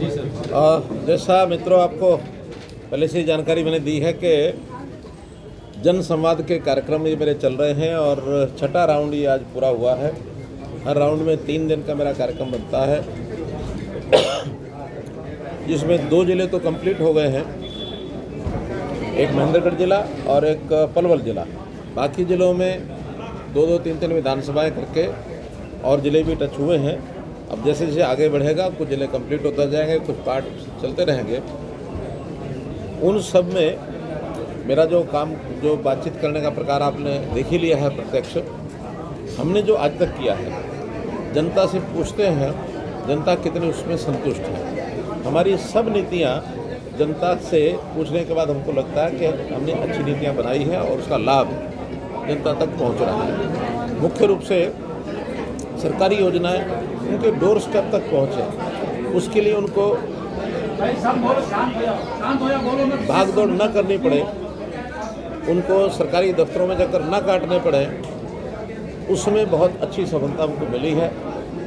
जैसा मित्रों आपको पहले से ही जानकारी मैंने दी है कि जन संवाद के कार्यक्रम ये मेरे चल रहे हैं और छठा राउंड ये आज पूरा हुआ है। हर राउंड में 3 दिन का मेरा कार्यक्रम बनता है, जिसमें 2 जिले तो कंप्लीट हो गए हैं, एक महेंद्रगढ़ जिला और एक पलवल जिला। बाकी जिलों में 2-2, 3-3 विधानसभाएं करके और जिले भी टच हुए हैं। अब जैसे जैसे आगे बढ़ेगा कुछ जिले कंप्लीट होता जाएंगे, कुछ पार्ट चलते रहेंगे। उन सब में मेरा जो काम, जो बातचीत करने का प्रकार आपने देख ही लिया है प्रत्यक्ष। हमने जो आज तक किया है, जनता से पूछते हैं जनता कितनी उसमें संतुष्ट है। हमारी सब नीतियाँ जनता से पूछने के बाद हमको लगता है कि हमने अच्छी नीतियाँ बनाई है और उसका लाभ जनता तक पहुँच रहा है। मुख्य रूप से सरकारी योजनाएं उनके डोर स्टेप तक पहुँचे, उसके लिए उनको भाग दौड़ न करनी पड़े, उनको सरकारी दफ्तरों में जाकर न काटने पड़े, उसमें बहुत अच्छी सफलता हमको मिली है।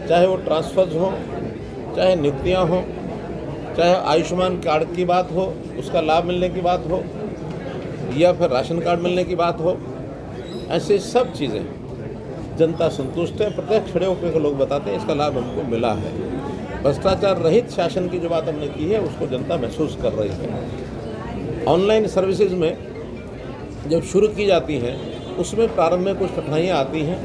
चाहे वो ट्रांसफर्स हों, चाहे नीतियाँ हों, चाहे आयुष्मान कार्ड की बात हो, उसका लाभ मिलने की बात हो, या फिर राशन कार्ड मिलने की बात हो, ऐसे सब चीज़ें जनता संतुष्ट है। प्रत्यक्ष खड़े होकर लोग बताते हैं इसका लाभ हमको मिला है। भ्रष्टाचार रहित शासन की जो बात हमने की है उसको जनता महसूस कर रही है। ऑनलाइन सर्विसेज में जब शुरू की जाती हैं उसमें प्रारंभ में कुछ कठिनाइयाँ आती हैं,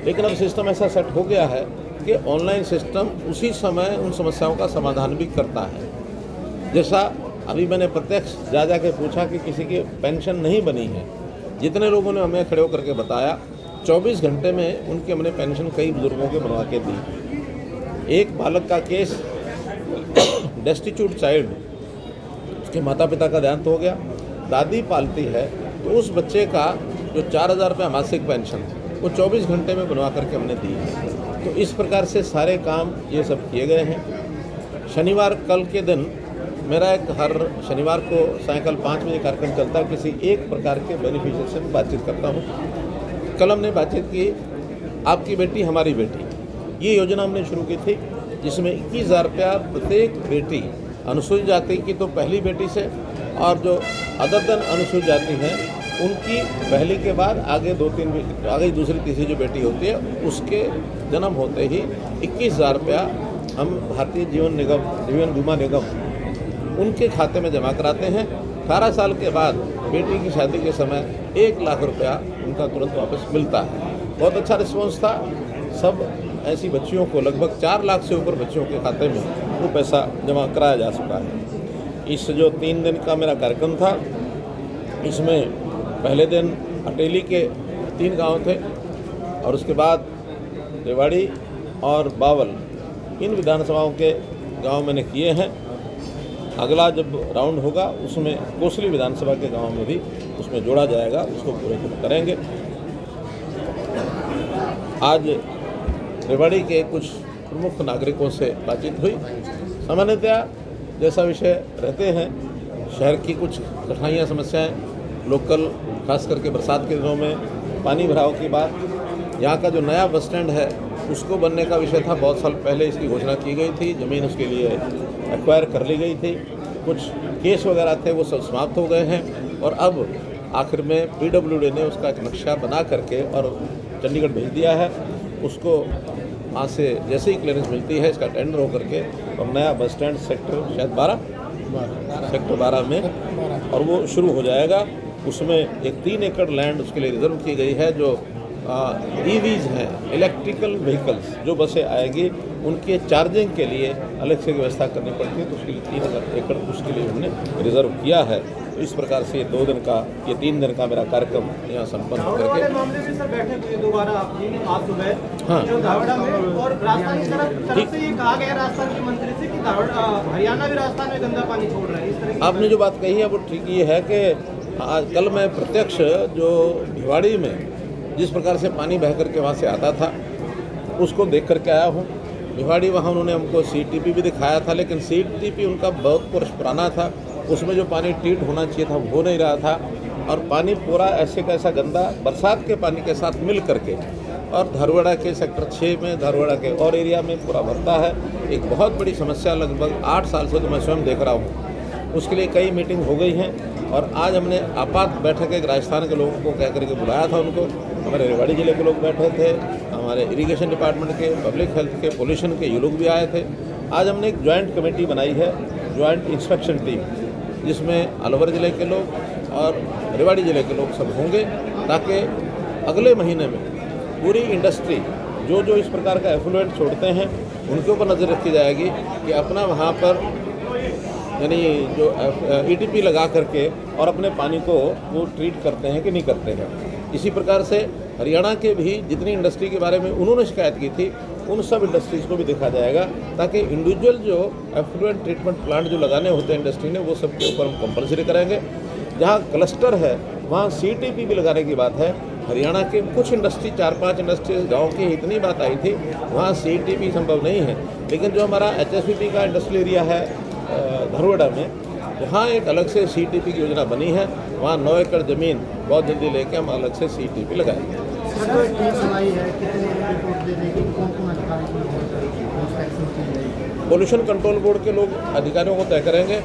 लेकिन अब सिस्टम ऐसा सेट हो गया है कि ऑनलाइन सिस्टम उसी समय उन समस्याओं का समाधान भी करता है। जैसा अभी मैंने प्रत्यक्ष जा के पूछा कि किसी की पेंशन नहीं बनी है, जितने लोगों ने हमें खड़े होकर के बताया 24 घंटे में उनके हमने पेंशन कई बुजुर्गों के बनवा के दी। एक बालक का केस, डेस्टिट्यूट चाइल्ड, उसके माता पिता का देहांत हो गया, दादी पालती है, तो उस बच्चे का जो 4,000 रुपये मासिक पेंशन वो 24 घंटे में बनवा करके हमने दी है। तो इस प्रकार से सारे काम ये सब किए गए हैं। शनिवार कल के दिन मेरा एक हर शनिवार को सायंकाल 5 बजे कार्यक्रम चलता है, किसी एक प्रकार के बेनिफिशियरी से बातचीत करता हूँ। कल हमने बातचीत की आपकी बेटी हमारी बेटी, ये योजना हमने शुरू की थी, जिसमें 21,000 रुपया प्रत्येक बेटी, अनुसूचित जाति की तो पहली बेटी से, और जो अदर देन अनुसूचित जाति हैं उनकी पहली के बाद आगे 2-3 आगे दूसरी तीसरी जो बेटी होती है उसके जन्म होते ही 21,000 रुपया हम भारतीय जीवन बीमा निगम उनके खाते में जमा कराते हैं। 18 साल के बाद बेटी की शादी के समय 1 लाख रुपया उनका तुरंत वापस मिलता है। बहुत अच्छा रिस्पॉन्स था। सब ऐसी बच्चियों को, लगभग 4 लाख से ऊपर बच्चियों के खाते में वो पैसा जमा कराया जा चुका है। इस जो 3 दिन का मेरा कार्यक्रम था, इसमें पहले दिन अटेली के 3 गांव थे और उसके बाद रेवाड़ी और बावल, इन विधानसभाओं के गांव मैंने किए हैं। अगला जब राउंड होगा उसमें कोसली विधानसभा के गांव में भी उसमें जोड़ा जाएगा, उसको पूरे करेंगे। आज रेवाड़ी के कुछ प्रमुख नागरिकों से बातचीत हुई। सामान्यतया जैसा विषय रहते हैं, शहर की कुछ कठिनाइयाँ, समस्याएं, लोकल खास करके बरसात के दिनों में पानी भराव की बात, यहाँ का जो नया बस स्टैंड है उसको बनने का विषय था। बहुत साल पहले इसकी घोषणा की गई थी, ज़मीन उसके लिए एक्वायर कर ली गई थी, कुछ केस वगैरह थे वो सब समाप्त हो गए हैं और अब आखिर में PWD ने उसका एक नक्शा बना करके और चंडीगढ़ भेज दिया है। उसको वहाँ से जैसे ही क्लियरेंस मिलती है इसका टेंडर होकर के और नया बस स्टैंड सेक्टर शायद 12 में और वो शुरू हो जाएगा। उसमें एक 3 एकड़ लैंड उसके लिए रिजर्व की गई है। जो EVs हैं, इलेक्ट्रिकल व्हीकल्स, जो बसें आएगी उनके चार्जिंग के लिए अलग से व्यवस्था करनी पड़ती है, तो उसके लिए 3 एकड़ उसके लिए हमने रिजर्व किया है। तो इस प्रकार से ये 3 दिन का मेरा कार्यक्रम यहाँ संपन्न होकर के मामले में सर बैठे थे दोबारा आप सुबह, हाँ, जो धावड़ा में, और राजस्थान की तरफ से ये कहा गया राजस्थान के मंत्री से कि हरियाणा भी राजस्थान में गंदा पानी छोड़ रहा है। इस तरह आपने जो बात कही है वो ठीक ये है कि कल मैं प्रत्यक्ष जो भिवाड़ी में जिस प्रकार से पानी बह करके वहाँ से आता था उसको देख करके आया हूँ। भिवाड़ी वहाँ उन्होंने हमको CTP भी दिखाया था, लेकिन CTP उनका बहुत वर्ष पुराना था, उसमें जो पानी ट्रीट होना चाहिए था वो हो नहीं रहा था और पानी पूरा ऐसे का ऐसा गंदा बरसात के पानी के साथ मिल करके और धारवाड़ा के सेक्टर 6 में, धारवाड़ा के और एरिया में पूरा भरता है। एक बहुत बड़ी समस्या लगभग 8 साल से तो मैं स्वयं देख रहा हूँ। उसके लिए कई मीटिंग हो गई हैं और आज हमने आपात बैठक एक राजस्थान के लोगों को कह करके बुलाया था उनको। हमारे रेवाड़ी जिले के लोग बैठे थे, हमारे इरिगेशन डिपार्टमेंट के, पब्लिक हेल्थ के, पोल्यूशन के ये लोग भी आए थे। आज हमने एक ज्वाइंट कमेटी बनाई है, ज्वाइंट इंस्पेक्शन टीम, जिसमें अलवर ज़िले के लोग और रेवाड़ी ज़िले के लोग सब होंगे, ताकि अगले महीने में पूरी इंडस्ट्री जो इस प्रकार का एफ्लुएंट छोड़ते हैं उनके ऊपर नज़र रखी जाएगी कि अपना वहाँ पर यानी जो ETP लगा करके और अपने पानी को वो ट्रीट करते हैं कि नहीं करते हैं। इसी प्रकार से हरियाणा के भी जितनी इंडस्ट्री के बारे में उन्होंने शिकायत की थी उन सब इंडस्ट्रीज़ को भी देखा जाएगा, ताकि इंडिविजुअल जो एफ्लुएंट ट्रीटमेंट प्लांट जो लगाने होते हैं इंडस्ट्री ने वो सब के ऊपर हम कंपलसरी करेंगे। जहाँ क्लस्टर है वहाँ CTP भी लगाने की बात है। हरियाणा के कुछ इंडस्ट्री 4-5 इंडस्ट्रीज गांव की इतनी बात आई थी, वहाँ CTP संभव नहीं है। लेकिन जो हमारा HSPP का इंडस्ट्रियल एरिया है धारवाड़ा में, वहाँ एक अलग से CTP की योजना बनी है। वहाँ 9 एकड़ ज़मीन बहुत जल्दी लेके हम अलग से CTP लगाएंगे। पोल्यूशन कंट्रोल बोर्ड के लोग अधिकारियों को तय करेंगे।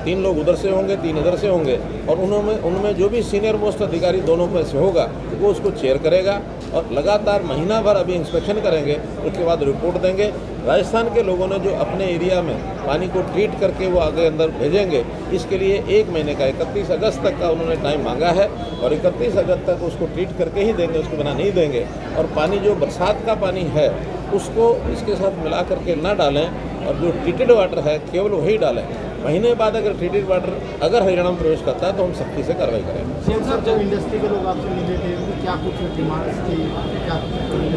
3 लोग उधर से होंगे, 3 इधर से होंगे, और उनमें जो भी सीनियर मोस्ट अधिकारी दोनों में से होगा वो उसको चेयर करेगा और लगातार महीना भर अभी इंस्पेक्शन करेंगे, उसके बाद रिपोर्ट देंगे। राजस्थान के लोगों ने जो अपने एरिया में पानी को ट्रीट करके वो आगे अंदर भेजेंगे, इसके लिए 1 महीने का 31 अगस्त तक का उन्होंने टाइम मांगा है और 31 अगस्त तक उसको ट्रीट करके ही देंगे, उसके बिना नहीं देंगे। और पानी जो बरसात का पानी है उसको इसके साथ मिला करके ना डालें और जो ट्रीटेड वाटर है केवल वही डालें। महीने बाद अगर ट्रीटेड वाटर अगर हरियाणा में प्रवेश करता है तो हम सख्ती से कार्रवाई करेंगे। सर, जब इंडस्ट्री के लोग आपसे मिले थे तो क्या कुछ डिमांड्स थी?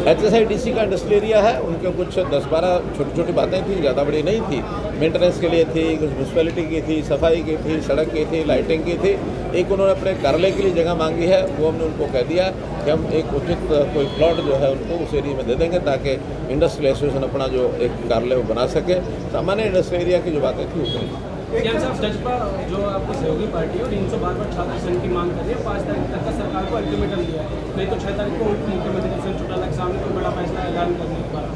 HSIDC का इंडस्ट्रियल एरिया है, उनके कुछ 10-12 छोटी छोटी बातें थी, ज़्यादा बड़ी नहीं थी। मेंटेनेंस के लिए थी, कुछ म्यूनसिपैलिटी की थी, सफाई की थी, सड़क की थी, लाइटिंग की थी। एक उन्होंने अपने कार्यालय के लिए जगह मांगी है, वो हमने उनको कह दिया कि हम एक उचित कोई प्लॉट जो है उनको उस एरिया में दे देंगे, ताकि इंडस्ट्रियल एसोसिएशन अपना जो एक कार्यालय वो बना सके। सामान्य इंडस्ट्रियल एरिया की जो बातें थी वो जजपा जो आपकी सहयोगी पार्टी है और 312 छात्र संघ की मांग कर रही है, 5 तारीख तक का सरकार को अल्टीमेटम दिया है, नहीं तो 6 तारीख को मुख्यमंत्री दुष्यंत चौटाला के सामने कोई बड़ा फैसला ऐलान करने के बाद।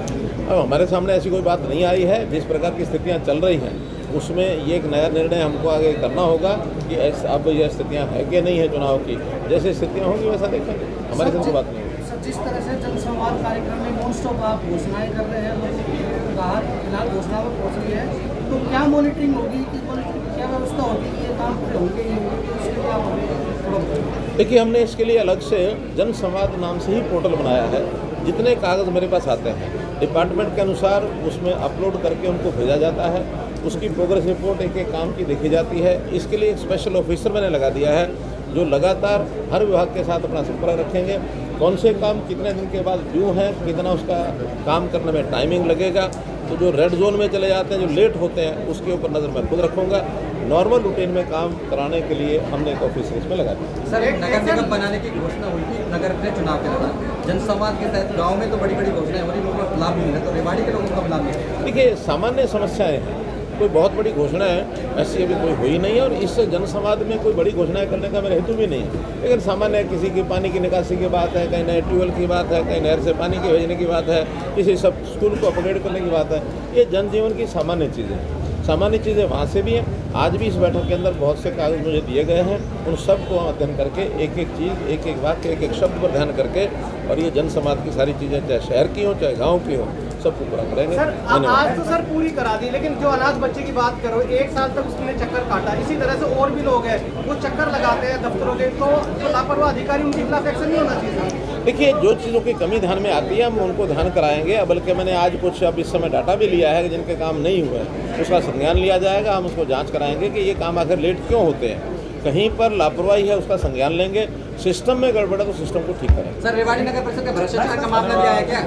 अब हमारे सामने ऐसी कोई बात नहीं आई है। जिस प्रकार की स्थितियाँ चल रही हैं उसमें ये एक नया निर्णय हमको आगे करना होगा कि अब ये स्थितियाँ है कि नहीं है चुनाव की। जैसे स्थितियाँ होंगी वैसा देखेंगे, हमारे साथ कोई बात नहीं होगी। सर, जिस तरह से जनसंवाद कार्यक्रम में नॉन स्टॉप आप घोषणाएं कर रहे हैं, फिलहाल घोषणा पर पहुँच रही है, तो क्या मॉनिटरिंग होगी, क्या व्यवस्था होगी, ये काम पूरे होंगे ही होंगे, तो इसके लिए आप हमें देखिए, हमने इसके लिए अलग से जनसंवाद नाम से ही पोर्टल बनाया है। जितने कागज़ मेरे पास आते हैं डिपार्टमेंट के अनुसार उसमें अपलोड करके उनको भेजा जाता है। उसकी प्रोग्रेस रिपोर्ट एक एक काम की देखी जाती है। इसके लिए एक स्पेशल ऑफिसर मैंने लगा दिया है जो लगातार हर विभाग के साथ अपना संपर्क रखेंगे। कौन से काम कितने दिन के बाद ड्यू है, कितना उसका काम करने में टाइमिंग लगेगा। तो जो रेड जोन में चले जाते हैं, जो लेट होते हैं, उसके ऊपर नज़र मैं खुद रखूँगा। नॉर्मल रूटीन में काम कराने के लिए हमने एक ऑफिसर इसमें लगा दिया। सर, नगर निगम बनाने की घोषणा हुई थी नगर के चुनाव के दौरान, जनसंवाद के तहत गाँव में तो बड़ी बड़ी घोषणाएं हो रही, लोगों को लाभ मिल रहा है, तो रेवाड़ी के लोगों को लाभ मिल रहा है। देखिए, सामान्य समस्याएं हैं, कोई बहुत बड़ी घोषणा है ऐसी अभी कोई हुई नहीं है, और इस जनसंवाद में कोई बड़ी घोषणाएं करने का मेरा हेतु भी नहीं है। लेकिन सामान्य किसी की पानी की निकासी की बात है, कहीं नए ट्यूबवेल की बात है, कहीं नहर से पानी के भेजने की बात है, किसी सब स्कूल को अपग्रेड करने की बात है। ये जनजीवन की सामान्य चीज़ें हैं। सामान्य चीज़ें वहाँ से भी हैं। आज भी इस बैठक के अंदर बहुत से कागज मुझे दिए गए हैं, उन सब को अध्ययन करके एक एक चीज़, एक एक वाक्य, एक एक शब्द पर ध्यान करके, और ये जनसंवाद की सारी चीज़ें चाहे शहर की हो चाहे गाँव की हो, सबको पूरा करेंगे। सर, आज तो सर पूरी करा दी, लेकिन जो अनाथ बच्चे की बात करो, 1 साल तक उसने चक्कर काटा। इसी तरह से और भी लोग हैं वो चक्कर लगाते हैं दफ्तरों के, तो लापरवाह अधिकारी उनके खिलाफ एक्शन नहीं होना चाहिए। देखिए, जो चीज़ों की कमी ध्यान में आती है हम उनको ध्यान कराएंगे। बल्कि मैंने आज कुछ अब इस समय डाटा भी लिया है कि जिनके काम नहीं हुए, उसका संज्ञान लिया जाएगा। हम उसको जांच कराएंगे कि ये काम आखिर लेट क्यों होते हैं, कहीं पर लापरवाही है उसका संज्ञान लेंगे। सिस्टम में गड़बड़ है तो सिस्टम को ठीक करेंगे। सर, रेवाड़ी नगर परिषद का भ्रष्टाचार का मामला भी आया क्या?